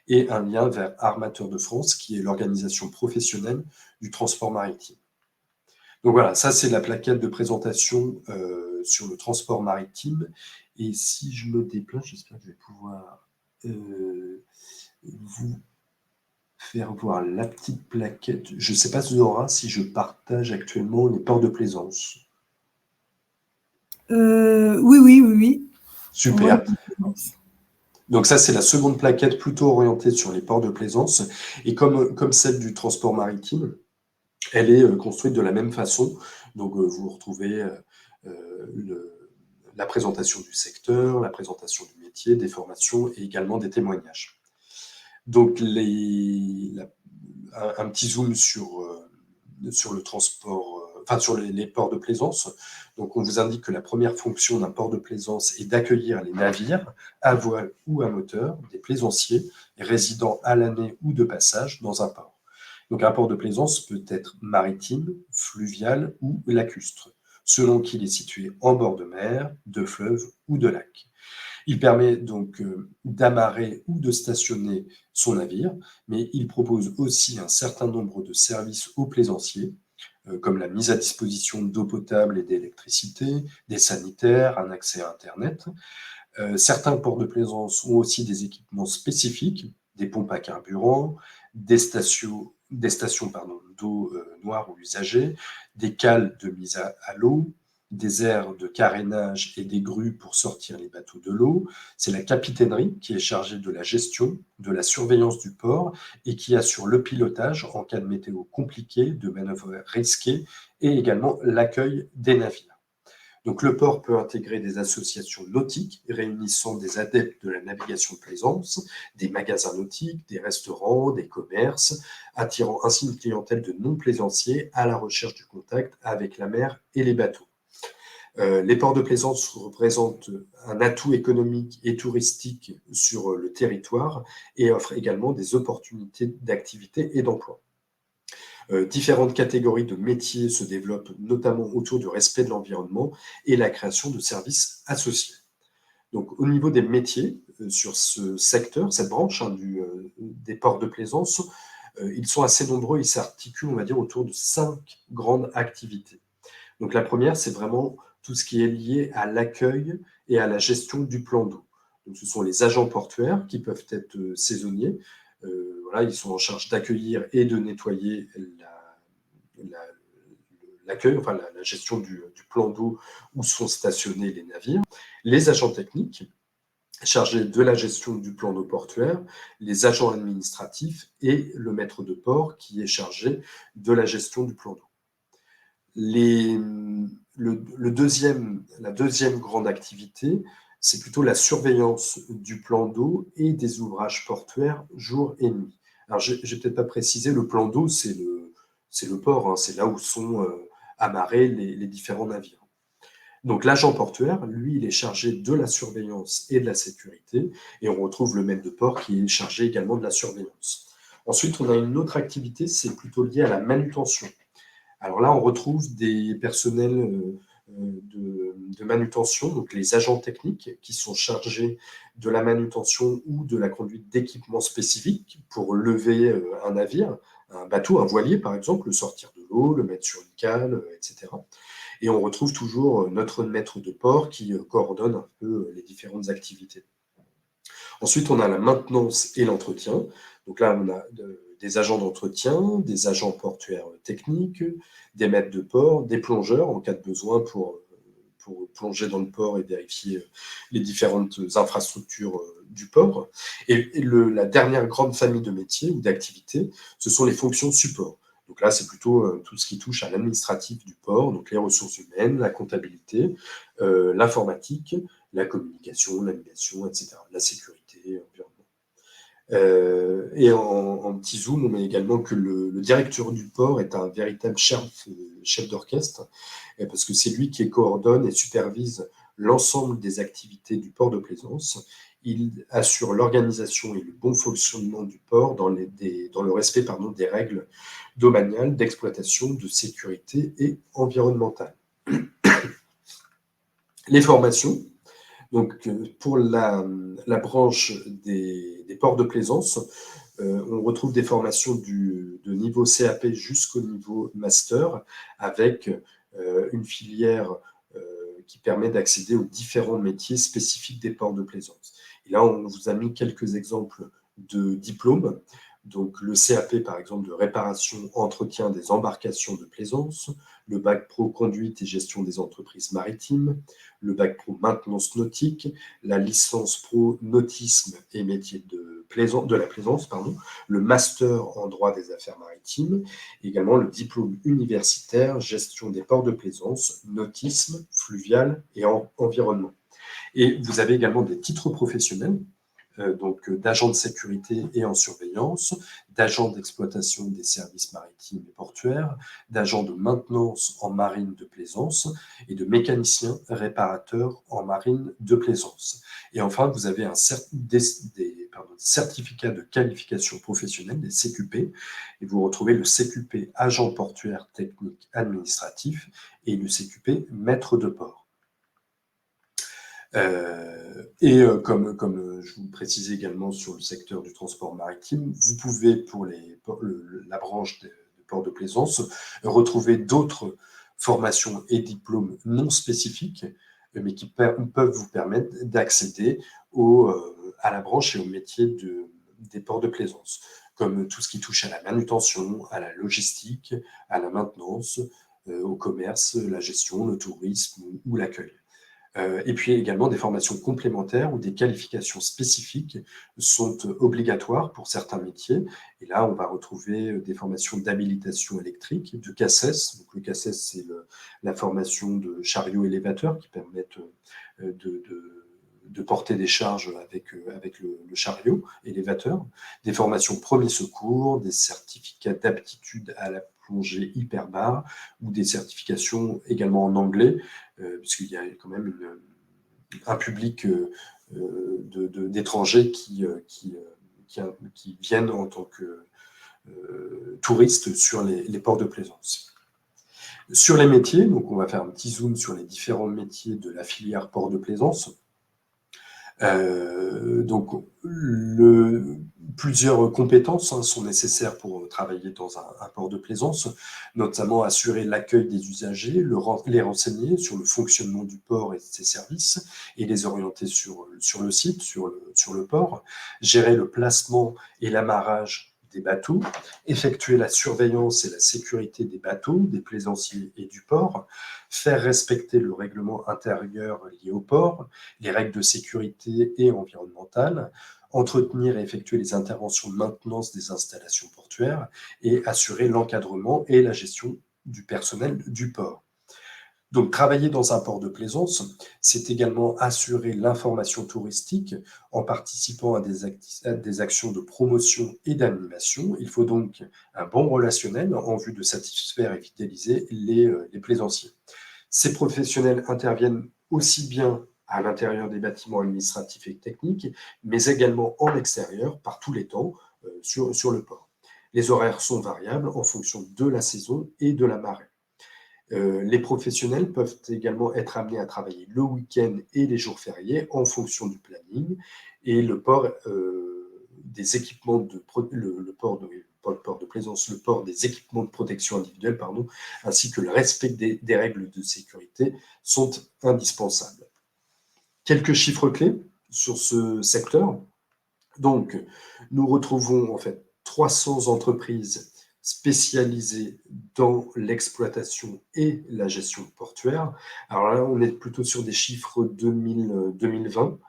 et un lien vers Armateurs de France, qui est l'organisation professionnelle du transport maritime. Donc voilà, ça c'est la plaquette de présentation sur le transport maritime. Et si je me déplace, j'espère que je vais pouvoir vous faire voir la petite plaquette. Je ne sais pas, Zora, si je partage actuellement les ports de plaisance. Oui. Super. Donc ça, c'est la seconde plaquette plutôt orientée sur les ports de plaisance. Et comme celle du transport maritime, elle est construite de la même façon. Donc vous retrouvez la présentation du secteur, la présentation du métier, des formations et également des témoignages. Donc un petit zoom sur le transport, sur les ports de plaisance. Donc on vous indique que la première fonction d'un port de plaisance est d'accueillir les navires à voile ou à moteur, des plaisanciers résidant à l'année ou de passage dans un port. Donc un port de plaisance peut être maritime, fluvial ou lacustre, selon qu'il est situé en bord de mer, de fleuve ou de lac. Il permet donc d'amarrer ou de stationner son navire, mais il propose aussi un certain nombre de services aux plaisanciers, comme la mise à disposition d'eau potable et d'électricité, des sanitaires, un accès à Internet. Certains ports de plaisance ont aussi des équipements spécifiques, des pompes à carburant, des stations d'eau noire ou usagée, des cales de mise à l'eau, des aires de carénage et des grues pour sortir les bateaux de l'eau. C'est la capitainerie qui est chargée de la gestion, de la surveillance du port et qui assure le pilotage en cas de météo compliquée, de manœuvres risquées et également l'accueil des navires. Donc, le port peut intégrer des associations nautiques réunissant des adeptes de la navigation de plaisance, des magasins nautiques, des restaurants, des commerces, attirant ainsi une clientèle de non-plaisanciers à la recherche du contact avec la mer et les bateaux. Les ports de plaisance représentent un atout économique et touristique sur le territoire et offrent également des opportunités d'activité et d'emploi. Différentes catégories de métiers se développent, notamment autour du respect de l'environnement et la création de services associés. Donc, au niveau des métiers, sur ce secteur, cette branche des ports de plaisance, ils sont assez nombreux, ils s'articulent, on va dire, autour de 5 grandes activités. Donc, la première, c'est vraiment tout ce qui est lié à l'accueil et à la gestion du plan d'eau. Donc, ce sont les agents portuaires qui peuvent être saisonniers. Ils sont en charge d'accueillir et de nettoyer l'accueil, la gestion du plan d'eau où sont stationnés les navires. Les agents techniques, chargés de la gestion du plan d'eau portuaire, les agents administratifs et le maître de port qui est chargé de la gestion du plan d'eau. La deuxième grande activité, c'est plutôt la surveillance du plan d'eau et des ouvrages portuaires jour et nuit. Alors, je n'ai peut-être pas précisé, le plan d'eau, c'est le port, c'est là où sont amarrés les différents navires. Donc, l'agent portuaire, lui, il est chargé de la surveillance et de la sécurité, et on retrouve le maître de port qui est chargé également de la surveillance. Ensuite, on a une autre activité, c'est plutôt lié à la manutention. Alors là, on retrouve des personnels de manutention, donc les agents techniques qui sont chargés de la manutention ou de la conduite d'équipements spécifiques pour lever un navire, un bateau, un voilier par exemple, le sortir de l'eau, le mettre sur une cale, etc. Et on retrouve toujours notre maître de port qui coordonne un peu les différentes activités. Ensuite, on a la maintenance et l'entretien. Donc là, on a des agents d'entretien, des agents portuaires techniques, des maîtres de port, des plongeurs en cas de besoin pour plonger dans le port et vérifier les différentes infrastructures du port. Et la dernière grande famille de métiers ou d'activités, ce sont les fonctions support. Donc là, c'est plutôt tout ce qui touche à l'administratif du port, donc les ressources humaines, la comptabilité, l'informatique, la communication, l'animation, etc., la sécurité, l'environnement. Et en petit zoom, on met également que le directeur du port est un véritable chef d'orchestre, parce que c'est lui qui coordonne et supervise l'ensemble des activités du port de plaisance. Il assure l'organisation et le bon fonctionnement du port dans le respect des règles domaniales d'exploitation, de sécurité et environnementale. Les formations. Donc, pour la branche des ports de plaisance, on retrouve des formations de niveau CAP jusqu'au niveau master, avec une filière qui permet d'accéder aux différents métiers spécifiques des ports de plaisance. Et là, on vous a mis quelques exemples de diplômes. Donc, le CAP, par exemple, de réparation, entretien des embarcations de plaisance, le bac pro conduite et gestion des entreprises maritimes, le bac pro maintenance nautique, la licence pro nautisme et métier de la plaisance, le master en droit des affaires maritimes, également le diplôme universitaire gestion des ports de plaisance, nautisme, fluvial et environnement. Et vous avez également des titres professionnels, donc d'agent de sécurité et en surveillance, d'agent d'exploitation des services maritimes et portuaires, d'agent de maintenance en marine de plaisance et de mécanicien réparateur en marine de plaisance. Et enfin, vous avez des certificats de qualification professionnelle, des CQP, et vous retrouvez le CQP agent portuaire technique administratif et le CQP maître de port. Comme je vous le précisais également sur le secteur du transport maritime, vous pouvez, pour la branche des ports de plaisance, retrouver d'autres formations et diplômes non spécifiques, mais qui peuvent vous permettre d'accéder à la branche et au métier des ports de plaisance, comme tout ce qui touche à la manutention, à la logistique, à la maintenance, au commerce, la gestion, le tourisme ou l'accueil. Et puis également des formations complémentaires ou des qualifications spécifiques sont obligatoires pour certains métiers. Et là, on va retrouver des formations d'habilitation électrique, de CACES. Donc le CACES, c'est la formation de chariot élévateur qui permettent de porter des charges avec le chariot élévateur, des formations premiers secours, des certificats d'aptitude à la plongée hyperbare ou des certifications également en anglais, puisqu'il y a quand même un public d'étrangers qui viennent en tant que touristes sur les ports de plaisance. Sur les métiers, donc on va faire un petit zoom sur les différents métiers de la filière port de plaisance. Donc, plusieurs compétences sont nécessaires pour travailler dans un port de plaisance, notamment assurer l'accueil des usagers, les renseigner sur le fonctionnement du port et de ses services, et les orienter sur le site, sur le port, gérer le placement et l'amarrage des bateaux, effectuer la surveillance et la sécurité des bateaux, des plaisanciers et du port, faire respecter le règlement intérieur lié au port, les règles de sécurité et environnementales, entretenir et effectuer les interventions de maintenance des installations portuaires et assurer l'encadrement et la gestion du personnel du port. Donc, travailler dans un port de plaisance, c'est également assurer l'information touristique en participant à des actions de promotion et d'animation. Il faut donc un bon relationnel en vue de satisfaire et fidéliser les plaisanciers. Ces professionnels interviennent aussi bien à l'intérieur des bâtiments administratifs et techniques, mais également en extérieur, par tous les temps, sur le port. Les horaires sont variables en fonction de la saison et de la marée. Les professionnels peuvent également être amenés à travailler le week-end et les jours fériés en fonction du planning, et le port des équipements le port de plaisance, le port des équipements de protection individuelle, ainsi que le respect des règles de sécurité sont indispensables. Quelques chiffres clés sur ce secteur. Donc, nous retrouvons en fait 300 entreprises spécialisées dans l'exploitation et la gestion portuaire. Alors là, on est plutôt sur des chiffres 2020,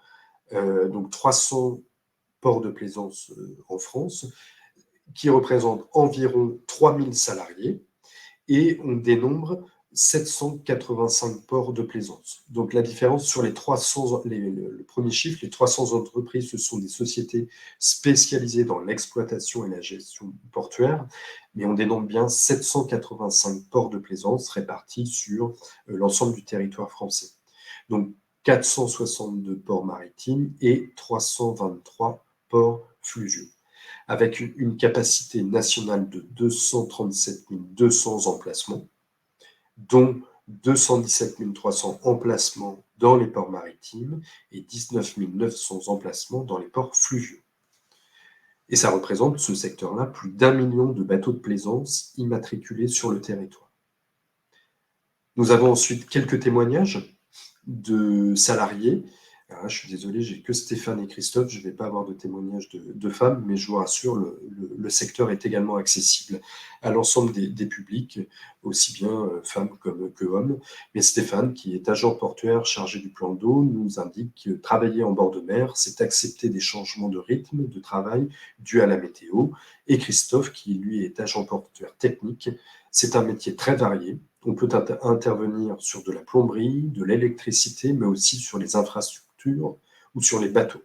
donc 300 ports de plaisance en France, qui représentent environ 3000 salariés, et on dénombre 785 ports de plaisance. Donc la différence sur les 300, le premier chiffre, les 300 entreprises, ce sont des sociétés spécialisées dans l'exploitation et la gestion portuaire, mais on dénombre bien 785 ports de plaisance répartis sur l'ensemble du territoire français. Donc 462 ports maritimes et 323 ports fluviaux, avec une capacité nationale de 237 200 emplacements, dont 217 300 emplacements dans les ports maritimes et 19 900 emplacements dans les ports fluviaux. Et ça représente, ce secteur-là, plus d'1 million de bateaux de plaisance immatriculés sur le territoire. Nous avons ensuite quelques témoignages de salariés. Alors là, je suis désolé, j'ai que Stéphane et Christophe, je ne vais pas avoir de témoignages de femmes, mais je vous rassure, le secteur est également accessible à l'ensemble des publics, aussi bien femmes que hommes. Mais Stéphane, qui est agent portuaire chargé du plan d'eau, nous indique que travailler en bord de mer, c'est accepter des changements de rythme de travail dus à la météo. Et Christophe, qui lui est agent portuaire technique, c'est un métier très varié. On peut intervenir sur de la plomberie, de l'électricité, mais aussi sur les infrastructures ou sur les bateaux.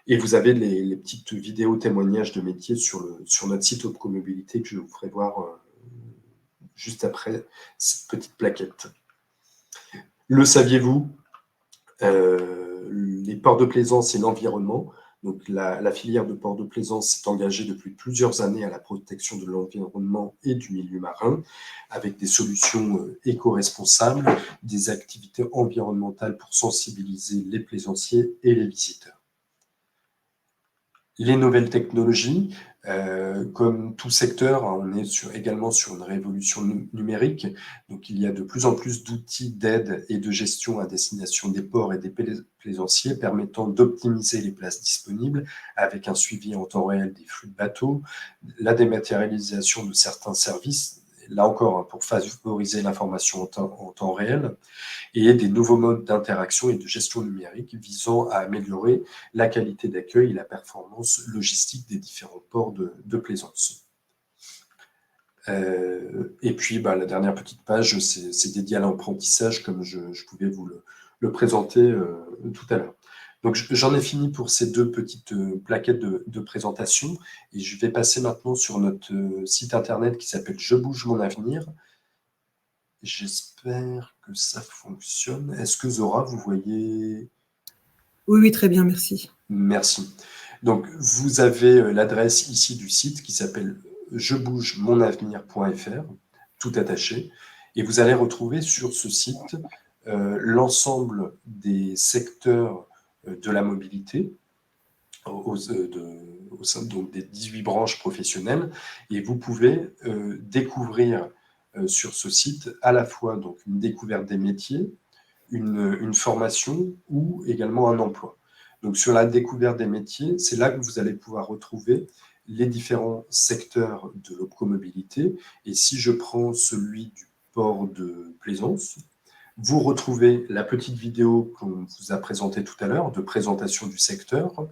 Et vous avez les petites vidéos témoignages de métiers sur notre site Opcomobilité que je vous ferai voir juste après cette petite plaquette. Le saviez-vous, les ports de plaisance et l'environnement. Donc la filière de ports de plaisance s'est engagée depuis plusieurs années à la protection de l'environnement et du milieu marin, avec des solutions éco-responsables, des activités environnementales pour sensibiliser les plaisanciers et les visiteurs. Les nouvelles technologies, comme tout secteur, on est également sur une révolution numérique. Donc, il y a de plus en plus d'outils d'aide et de gestion à destination des ports et des plaisanciers permettant d'optimiser les places disponibles avec un suivi en temps réel des flux de bateaux, la dématérialisation de certains services, là encore, pour favoriser l'information en temps réel, et des nouveaux modes d'interaction et de gestion numérique visant à améliorer la qualité d'accueil et la performance logistique des différents ports de plaisance. Et puis, la dernière petite page, c'est dédié à l'apprentissage, comme je pouvais vous le présenter tout à l'heure. Donc, j'en ai fini pour ces deux petites plaquettes de présentation, et je vais passer maintenant sur notre site internet qui s'appelle Je bouge mon avenir. J'espère que ça fonctionne. Est-ce que Zora, vous voyez? Oui, très bien, merci. Merci. Donc, vous avez l'adresse ici du site qui s'appelle jebougemonavenir.fr, tout attaché, et vous allez retrouver sur ce site l'ensemble des secteurs de la mobilité au sein donc, des 18 branches professionnelles, et vous pouvez découvrir sur ce site à la fois donc, une découverte des métiers, une formation ou également un emploi. Donc sur la découverte des métiers, c'est là que vous allez pouvoir retrouver les différents secteurs de l'opcomobilité. Et si je prends celui du port de plaisance, vous retrouvez la petite vidéo qu'on vous a présentée tout à l'heure de présentation du secteur,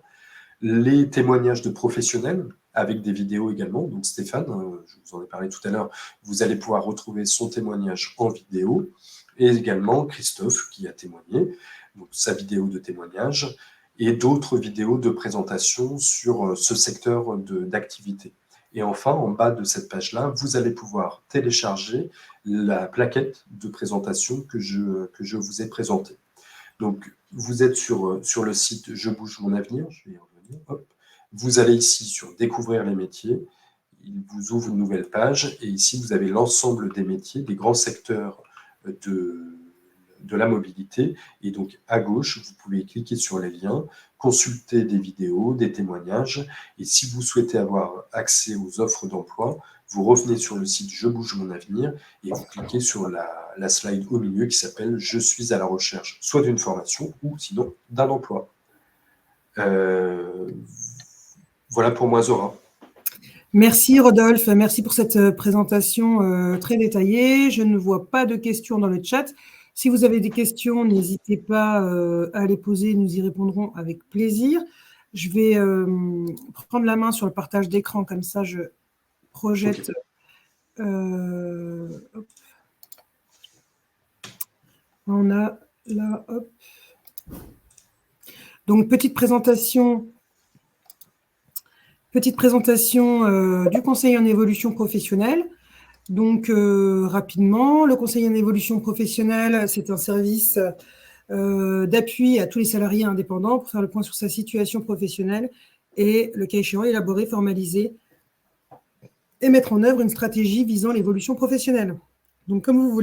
les témoignages de professionnels avec des vidéos également. Donc Stéphane, je vous en ai parlé tout à l'heure, vous allez pouvoir retrouver son témoignage en vidéo, et également Christophe qui a témoigné, donc sa vidéo de témoignage, et d'autres vidéos de présentation sur ce secteur d'activité. Et enfin, en bas de cette page-là, vous allez pouvoir télécharger la plaquette de présentation que je vous ai présentée. Donc, vous êtes sur le site Je bouge mon avenir, je vais y revenir, hop. Vous allez ici sur Découvrir les métiers, il vous ouvre une nouvelle page, et ici, vous avez l'ensemble des métiers, des grands secteurs de la mobilité. Et donc, à gauche, vous pouvez cliquer sur les liens, consulter des vidéos, des témoignages. Et si vous souhaitez avoir accès aux offres d'emploi, vous revenez sur le site Je bouge mon avenir et vous cliquez sur la slide au milieu qui s'appelle « Je suis à la recherche soit d'une formation ou sinon d'un emploi ». Voilà pour moi, Zora. Merci Rodolphe, merci pour cette présentation très détaillée. Je ne vois pas de questions dans le chat. Si vous avez des questions, n'hésitez pas à les poser, nous y répondrons avec plaisir. Je vais prendre la main sur le partage d'écran, comme ça je projette. Hop. On a là, hop. Donc, petite présentation du conseil en évolution professionnelle. Donc, rapidement, le conseil en évolution professionnelle, c'est un service d'appui à tous les salariés indépendants pour faire le point sur sa situation professionnelle et, le cas échéant, élaborer, formaliser et mettre en œuvre une stratégie visant l'évolution professionnelle. Donc, comme vous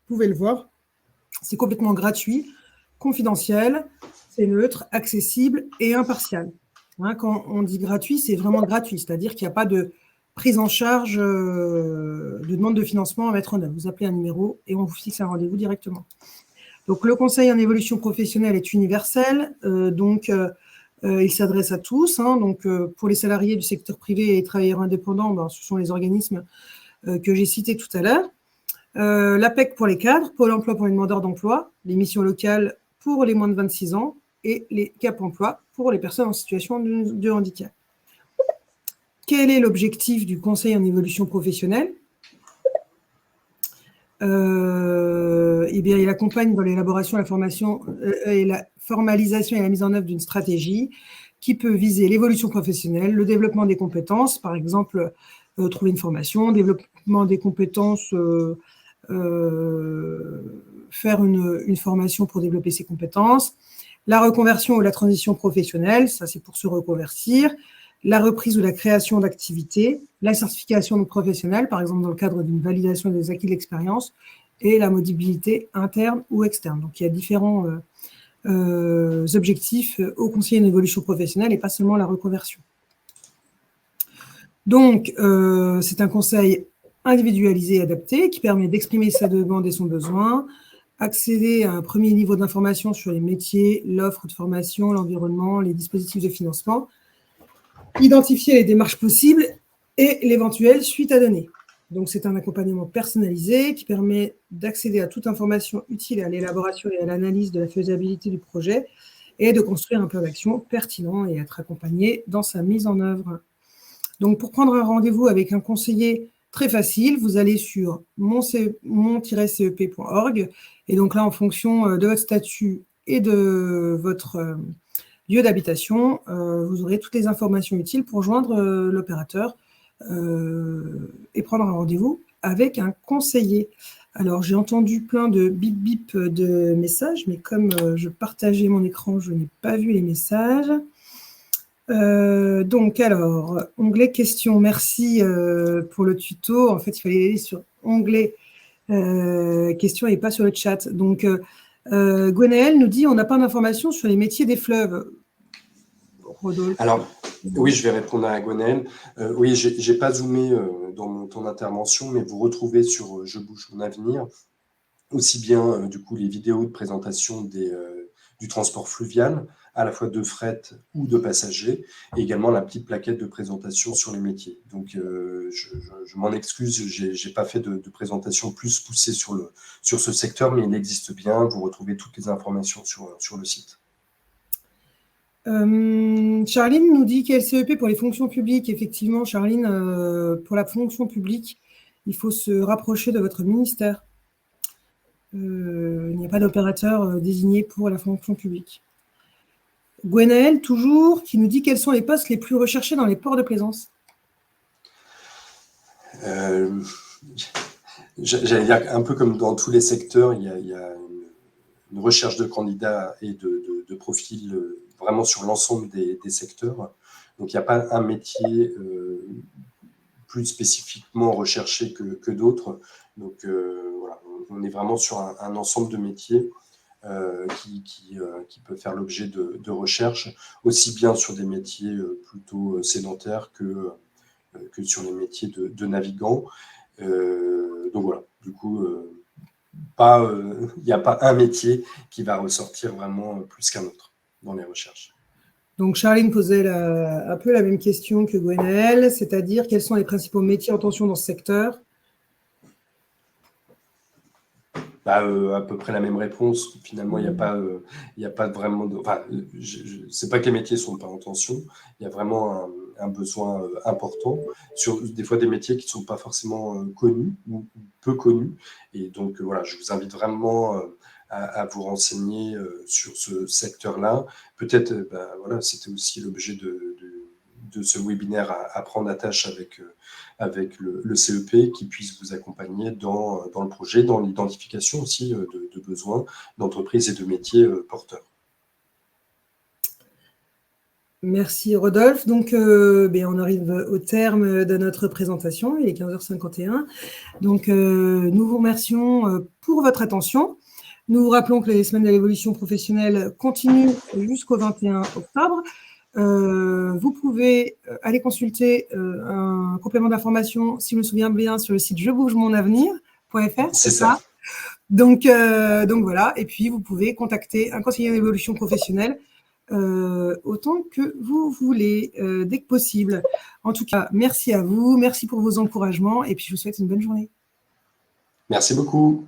pouvez le voir, c'est complètement gratuit, confidentiel, c'est neutre, accessible et impartial. Hein, quand on dit gratuit, c'est vraiment gratuit, c'est-à-dire qu'il n'y a pas de prise en charge de demande de financement à mettre en œuvre. Vous appelez un numéro et on vous fixe un rendez-vous directement. Donc, le conseil en évolution professionnelle est universel, il s'adresse à tous. Hein, donc, pour les salariés du secteur privé et les travailleurs indépendants, ce sont les organismes que j'ai cités tout à l'heure. L'APEC pour les cadres, Pôle emploi pour les demandeurs d'emploi, les missions locales pour les moins de 26 ans et les Cap emploi pour les personnes en situation de handicap. Quel est l'objectif du conseil en évolution professionnelle ? Il accompagne dans l'élaboration, la formation et la formalisation et la mise en œuvre d'une stratégie qui peut viser l'évolution professionnelle, le développement des compétences, par exemple, trouver une formation, développement des compétences, faire une formation pour développer ses compétences, la reconversion ou la transition professionnelle, ça c'est pour se reconvertir, la reprise ou la création d'activités, la certification de professionnel, par exemple dans le cadre d'une validation des acquis de l'expérience, et la mobilité interne ou externe. Donc il y a différents objectifs au conseiller en évolution professionnelle et pas seulement la reconversion. Donc c'est un conseil individualisé et adapté qui permet d'exprimer sa demande et son besoin, accéder à un premier niveau d'information sur les métiers, l'offre de formation, l'environnement, les dispositifs de financement, identifier les démarches possibles et l'éventuelle suite à donner. Donc, c'est un accompagnement personnalisé qui permet d'accéder à toute information utile à l'élaboration et à l'analyse de la faisabilité du projet et de construire un plan d'action pertinent et être accompagné dans sa mise en œuvre. Donc, pour prendre un rendez-vous avec un conseiller, très facile, vous allez sur mon-cep.org et donc là, en fonction de votre statut et de votre lieu d'habitation, vous aurez toutes les informations utiles pour joindre l'opérateur et prendre un rendez-vous avec un conseiller. Alors, j'ai entendu plein de bip-bip de messages, mais comme je partageais mon écran, je n'ai pas vu les messages. Donc, alors, onglet questions, merci pour le tuto. En fait, il fallait aller sur onglet questions et pas sur le chat. Donc, Gwenaël nous dit, on n'a pas d'informations sur les métiers des fleuves. Rodolphe. Alors, oui, je vais répondre à Gwenaël. Oui, je n'ai pas zoomé dans ton intervention, mais vous retrouvez sur Je bouge mon avenir aussi bien du coup les vidéos de présentation du transport fluvial, à la fois de fret ou de passagers, et également la petite plaquette de présentation sur les métiers. Donc, je m'en excuse, je n'ai pas fait de présentation plus poussée sur ce secteur, mais il existe bien. Vous retrouvez toutes les informations sur le site. Charline nous dit quel CEP pour les fonctions publiques. Effectivement, Charline, pour la fonction publique, il faut se rapprocher de votre ministère. Il n'y a pas d'opérateur désigné pour la fonction publique. Gwenaël, toujours, qui nous dit quels sont les postes les plus recherchés dans les ports de plaisance. J'allais dire un peu comme dans tous les secteurs, il y a une recherche de candidats et de profils vraiment sur l'ensemble des secteurs. Donc, il n'y a pas un métier plus spécifiquement recherché que d'autres. Donc, voilà, on est vraiment sur un ensemble de métiers qui peuvent faire l'objet de recherche, aussi bien sur des métiers plutôt sédentaires que sur les métiers de navigants. Donc voilà, du coup, il n'y a pas un métier qui va ressortir vraiment plus qu'un autre dans les recherches. Donc, Charline posait un peu la même question que Gwenaëlle, c'est-à-dire quels sont les principaux métiers en tension dans ce secteur? À peu près la même réponse. Finalement, il n'y a pas vraiment de. Enfin, c'est pas que les métiers sont pas en tension. Il y a vraiment un besoin important sur des fois des métiers qui sont pas forcément connus ou peu connus. Et donc voilà, je vous invite vraiment à vous renseigner sur ce secteur-là. Peut-être, voilà, c'était aussi l'objet de ce webinaire à prendre à tâche avec le CEP qui puisse vous accompagner dans le projet, dans l'identification aussi de besoins d'entreprises et de métiers porteurs. Merci Rodolphe. Donc, on arrive au terme de notre présentation, il est 15h51. Donc, nous vous remercions pour votre attention. Nous vous rappelons que les semaines de l'évolution professionnelle continuent jusqu'au 21 octobre. Vous pouvez aller consulter un complément d'information, si je me souviens bien, sur le site jebougemonavenir.fr. C'est ça. Donc voilà. Et puis, vous pouvez contacter un conseiller en évolution professionnelle autant que vous voulez, dès que possible. En tout cas, merci à vous. Merci pour vos encouragements. Et puis, je vous souhaite une bonne journée. Merci beaucoup.